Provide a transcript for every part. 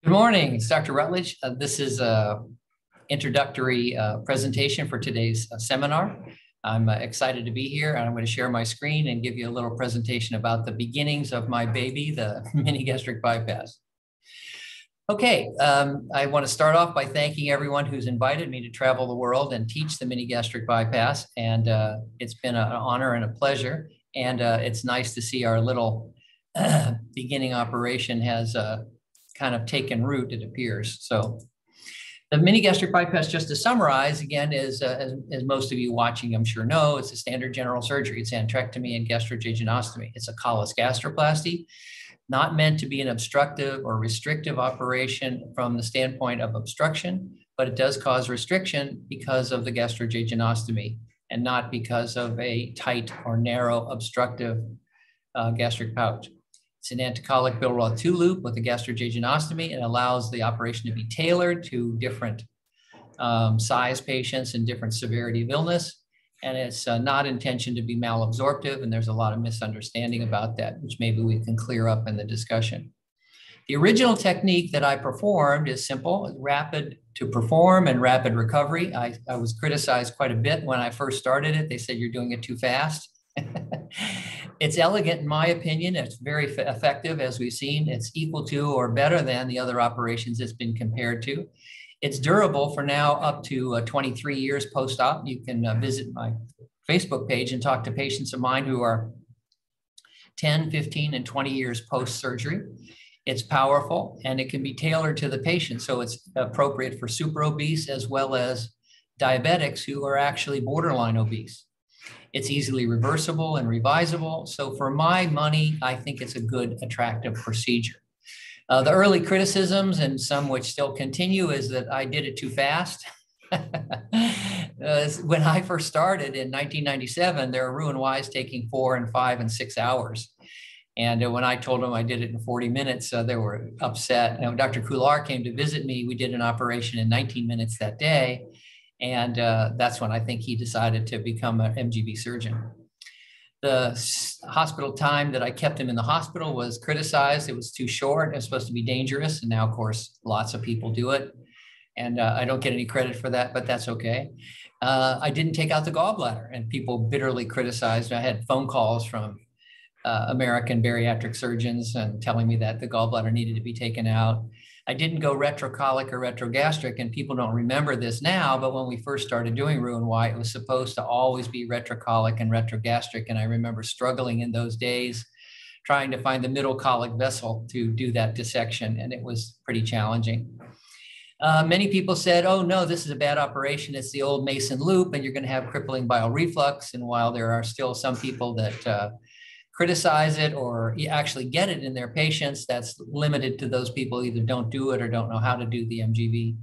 Good morning, it's Dr. Rutledge. This is an introductory presentation for today's seminar. I'm excited to be here, and I'm going to share my screen and give you a little presentation about the beginnings of my baby, the mini gastric bypass. Okay, I want to start off by thanking everyone who's invited me to travel the world and teach the mini gastric bypass, and it's been an honor and a pleasure, and it's nice to see our little beginning operation has kind of taken root, it appears. So the mini gastric bypass, just to summarize again, is as most of you watching I'm sure know, it's a standard general surgery. It's antrectomy and gastrojejunostomy. It's a cholecystoplasty, not meant to be an obstructive or restrictive operation from the standpoint of obstruction, but it does cause restriction because of the gastrojejunostomy and not because of a tight or narrow obstructive gastric pouch. It's an anticolic Billroth 2 loop with a gastrojejunostomy. It allows the operation to be tailored to different size patients and different severity of illness. And it's not intentioned to be malabsorptive. And there's a lot of misunderstanding about that, which maybe we can clear up in the discussion. The original technique that I performed is simple, rapid to perform and rapid recovery. I was criticized quite a bit when I first started it. They said, you're doing it too fast. It's elegant in my opinion. It's very effective, as we've seen. It's equal to or better than the other operations it's been compared to. It's durable for now up to 23 years post-op. You can visit my Facebook page and talk to patients of mine who are 10, 15, and 20 years post-surgery. It's powerful and it can be tailored to the patient. So it's appropriate for super obese as well as diabetics who are actually borderline obese. It's easily reversible and revisable. So for my money, I think it's a good, attractive procedure. The early criticisms, and some which still continue, is that I did it too fast. When I first started in 1997, there were Roux-en-Ys taking 4 and 5 and 6 hours. And when I told them I did it in 40 minutes, they were upset. Now, Dr. Coular came to visit me. We did an operation in 19 minutes that day. And that's when I think he decided to become an MGB surgeon. The hospital time that I kept him in the hospital was criticized. It was too short. It was supposed to be dangerous. And now, of course, lots of people do it. And I don't get any credit for that, but that's okay. I didn't take out the gallbladder, and people bitterly criticized. I had phone calls from American bariatric surgeons and telling me that the gallbladder needed to be taken out. I didn't go retrocolic or retrogastric, and people don't remember this now, but when we first started doing Roux-en-Y, it was supposed to always be retrocolic and retrogastric. And I remember struggling in those days, trying to find the middle colic vessel to do that dissection, and it was pretty challenging. Many people said, oh no, this is a bad operation. It's the old Mason loop, and you're gonna have crippling bile reflux. And while there are still some people that criticize it or actually get it in their patients, that's limited to those people either don't do it or don't know how to do the MGB.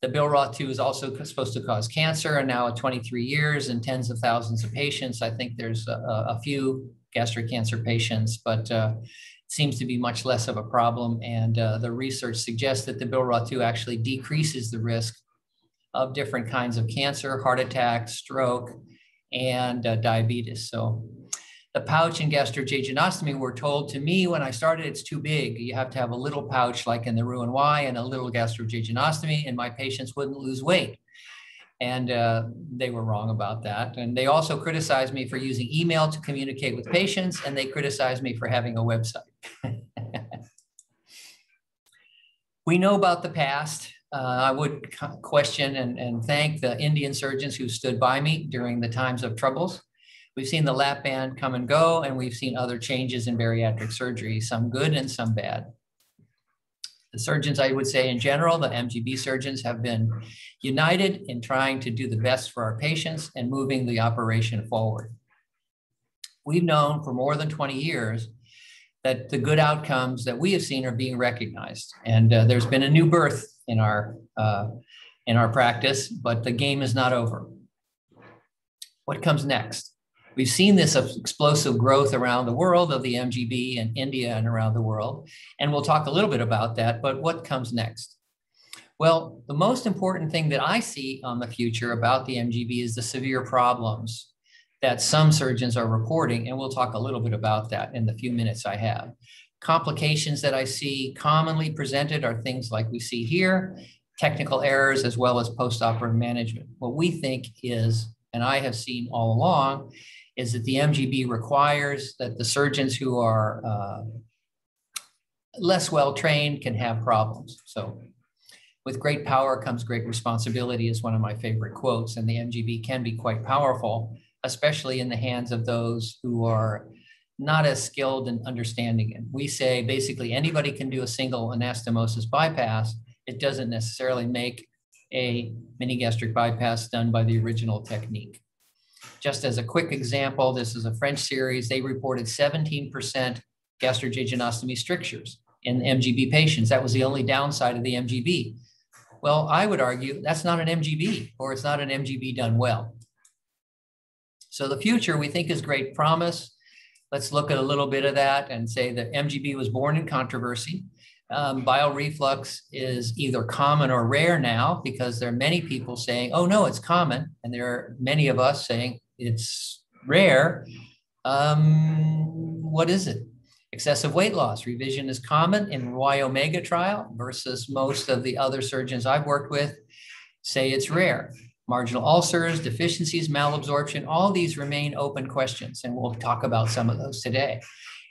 The Billroth 2 is also supposed to cause cancer, and now at 23 years and tens of thousands of patients, I think there's a few gastric cancer patients, but it seems to be much less of a problem. And the research suggests that the Billroth 2 actually decreases the risk of different kinds of cancer, heart attack, stroke, and diabetes. So the pouch and gastrojejunostomy were told to me when I started, it's too big. You have to have a little pouch like in the Roux-en-Y and a little gastrojejunostomy, and my patients wouldn't lose weight. And they were wrong about that. And they also criticized me for using email to communicate with patients, and they criticized me for having a website. We know about the past. I would question and thank the Indian surgeons who stood by me during the times of troubles. We've seen the lap band come and go, and we've seen other changes in bariatric surgery, some good and some bad. The surgeons, I would say in general, the MGB surgeons have been united in trying to do the best for our patients and moving the operation forward. We've known for more than 20 years that the good outcomes that we have seen are being recognized. And there's been a new birth in our practice, but the game is not over. What comes next? We've seen this explosive growth around the world of the MGB in India and around the world, and we'll talk a little bit about that, but what comes next? Well, the most important thing that I see on the future about the MGB is the severe problems that some surgeons are reporting, and we'll talk a little bit about that in the few minutes I have. Complications that I see commonly presented are things like we see here, technical errors, as well as postoperative management. What we think is, and I have seen all along, is that the MGB requires that the surgeons who are less well-trained can have problems. So with great power comes great responsibility is one of my favorite quotes, and the MGB can be quite powerful, especially in the hands of those who are not as skilled in understanding it. We say basically anybody can do a single anastomosis bypass. It doesn't necessarily make a mini gastric bypass done by the original technique. Just as a quick example, this is a French series. They reported 17% gastrojejunostomy strictures in MGB patients. That was the only downside of the MGB. Well, I would argue that's not an MGB, or it's not an MGB done well. So the future we think is great promise. Let's look at a little bit of that and say that MGB was born in controversy. Bile reflux is either common or rare now, because there are many people saying, oh no, it's common. And there are many of us saying it's rare. What is it? Excessive weight loss. Revision is common in Y omega trial versus most of the other surgeons I've worked with say it's rare. Marginal ulcers, deficiencies, malabsorption, all these remain open questions, and we'll talk about some of those today.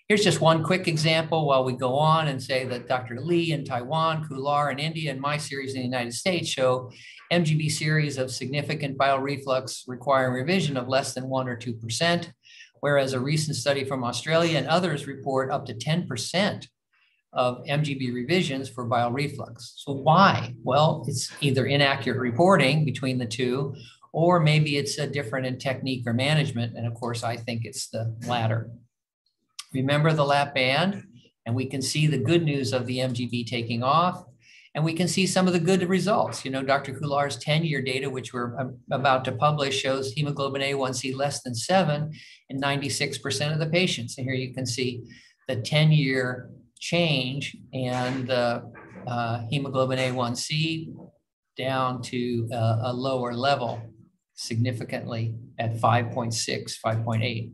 Here's just one quick example while we go on and say that Dr. Lee in Taiwan, Kular in India, and my series in the United States show MGB series of significant bile reflux requiring revision of less than 1 or 2%, whereas a recent study from Australia and others report up to 10% of MGB revisions for bile reflux. So why? Well, it's either inaccurate reporting between the two, or maybe it's a different in technique or management. And of course, I think it's the latter. Remember the lap band, and we can see the good news of the MGB taking off, and we can see some of the good results. You know, Dr. Kular's 10-year data, which we're about to publish, shows hemoglobin A1C less than 7 in 96% of the patients. And here you can see the 10-year change and the hemoglobin A1C down to a lower level significantly at 5.6, 5.8.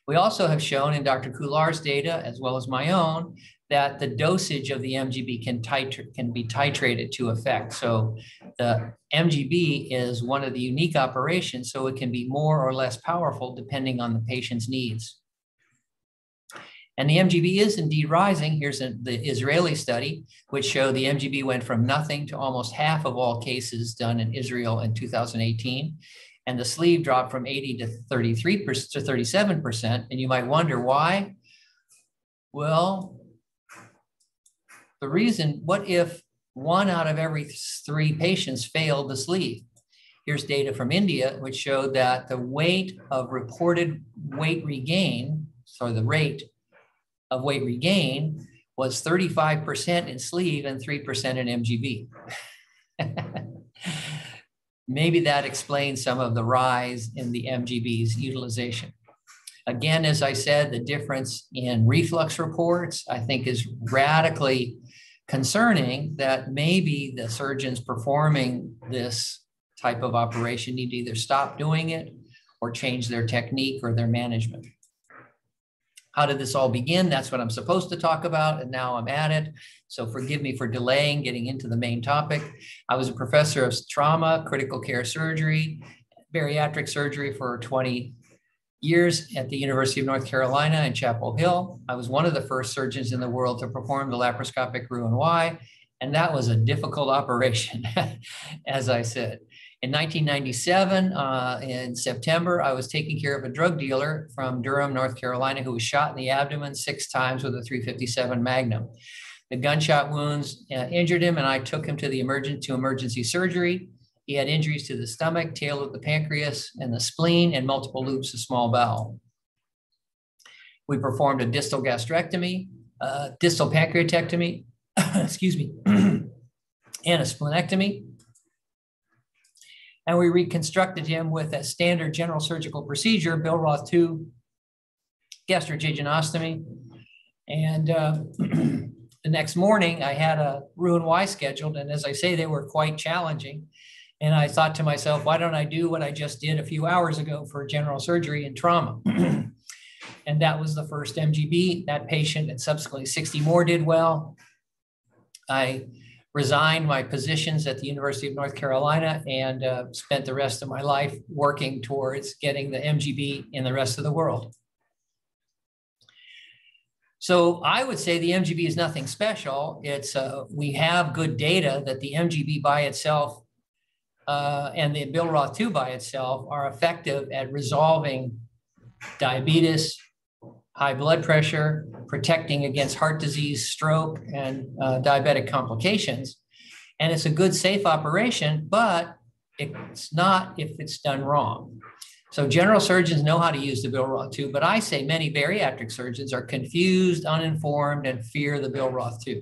We also have shown in Dr. Kular's data, as well as my own, that the dosage of the MGB can be titrated to effect. So the MGB is one of the unique operations, so it can be more or less powerful depending on the patient's needs. And the MGB is indeed rising. Here's the Israeli study, which showed the MGB went from nothing to almost half of all cases done in Israel in 2018. And the sleeve dropped from 80 to 33% to 37%. And you might wonder why? Well, the reason, what if 1 out of every 3 patients failed the sleeve? Here's data from India, which showed that the weight of reported weight regain, so the rate of weight regain, was 35% in sleeve and 3% in MGB. Maybe that explains some of the rise in the MGB's utilization. Again, as I said, the difference in reflux reports, I think, is radically concerning, that maybe the surgeons performing this type of operation need to either stop doing it or change their technique or their management. How did this all begin? That's what I'm supposed to talk about, and now I'm at it. So forgive me for delaying getting into the main topic. I was a professor of trauma, critical care surgery, bariatric surgery for 20 years at the University of North Carolina in Chapel Hill. I was one of the first surgeons in the world to perform the laparoscopic Roux-en-Y, and that was a difficult operation, as I said. In 1997, in September, I was taking care of a drug dealer from Durham, North Carolina, who was shot in the abdomen 6 times with a .357 Magnum. The gunshot wounds injured him, and I took him to the emergency surgery. He had injuries to the stomach, tail of the pancreas, and the spleen, and multiple loops of small bowel. We performed a distal gastrectomy, distal pancreatectomy, excuse me, and a splenectomy. And we reconstructed him with a standard general surgical procedure, Billroth 2 gastrojejunostomy. And the next morning, I had a Roux-en-Y scheduled. And as I say, they were quite challenging. And I thought to myself, why don't I do what I just did a few hours ago for general surgery and trauma? And that was the first MGB. That patient and subsequently 60 more did well. I resigned my positions at the University of North Carolina and spent the rest of my life working towards getting the MGB in the rest of the world. So I would say the MGB is nothing special. It's we have good data that the MGB by itself and the Billroth-2 by itself are effective at resolving diabetes, high blood pressure, protecting against heart disease, stroke, and diabetic complications. And it's a good, safe operation, but it's not if it's done wrong. So general surgeons know how to use the Billroth-2, but I say many bariatric surgeons are confused, uninformed, and fear the Billroth-2.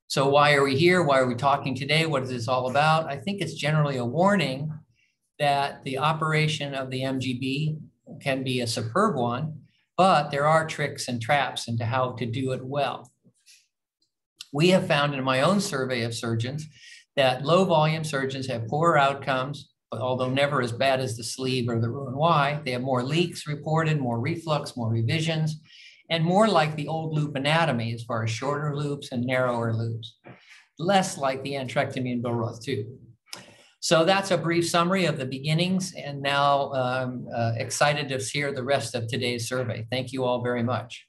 So why are we here? Why are we talking today? What is this all about? I think it's generally a warning that the operation of the MGB can be a superb one, but there are tricks and traps into how to do it well. We have found in my own survey of surgeons that low volume surgeons have poorer outcomes, but although never as bad as the sleeve or the Roux-en-Y. They have more leaks reported, more reflux, more revisions, and more like the old loop anatomy as far as shorter loops and narrower loops, less like the antrectomy and Billroth-2. So that's a brief summary of the beginnings, and now I'm excited to hear the rest of today's survey. Thank you all very much.